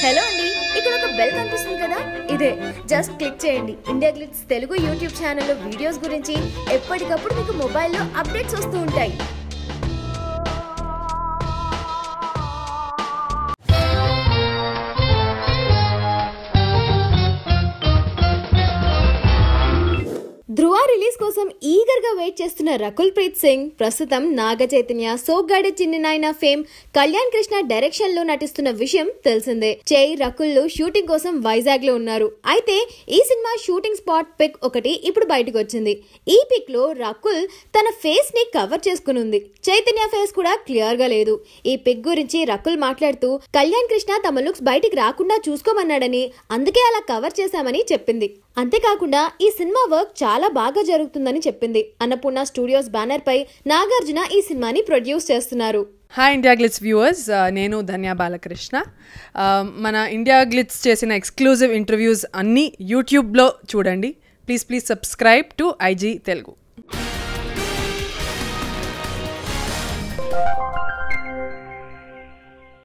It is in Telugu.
హలో అండి, ఇక్కడ ఒక బెల్ కనిపిస్తుంది కదా, ఇదే జస్ట్ క్లిక్ చేయండి. ఇండియా గ్లిట్స్ తెలుగు యూట్యూబ్ ఛానల్లో వీడియోస్ గురించి ఎప్పటికప్పుడు మీకు మొబైల్లో అప్డేట్స్ వస్తూ ఉంటాయి. ధృవ రిలీజ్ కోసం ఈగర్ గా వెయిట్ చేస్తున్న రకుల్ ప్రీత్ సింగ్ ప్రస్తుతం నాగ చైతన్య, సోగ్గాడే చిన్ని నాయన ఫేమ్ కళ్యాణ్ కృష్ణ డైరెక్షన్ లో నటిస్తున్న విషయం తెలిసిందే. చై, రకుల్ షూటింగ్ కోసం వైజాగ్ లో ఉన్నారు. అయితే ఈ సినిమా షూటింగ్ స్పాట్ పిక్ ఒకటి ఇప్పుడు బయటకు వచ్చింది. ఈ పిక్ లో రకుల్ తన ఫేస్ ని కవర్ చేసుకుని ఉంది. చైతన్య ఫేస్ కూడా క్లియర్ గా లేదు. ఈ పిక్ గురించి రకుల్ మాట్లాడుతూ కళ్యాణ్ కృష్ణ తమ లుక్స్ బయటికి రాకుండా చూసుకోమన్నాడని, అందుకే అలా కవర్ చేశామని చెప్పింది. అంతేకాకుండా ఈ సినిమా వర్క్ చాలా బాగా జరుగుతుందని చెప్పింది. అన్నపూర్ణ స్టూడియోస్ బ్యానర్ పై నాగార్జున ఈ సినిమాని ప్రొడ్యూస్ చేస్తున్నారు. హాయ్ ఇండియా గ్లిట్స్ వ్యూవర్స్, నేను ధన్య బాలకృష్ణ. మన ఇండియా గ్లిట్స్ చేసిన ఎక్స్క్లూజివ్ ఇంటర్వ్యూస్ అన్నీ యూట్యూబ్లో చూడండి. Please subscribe to IG Telugu.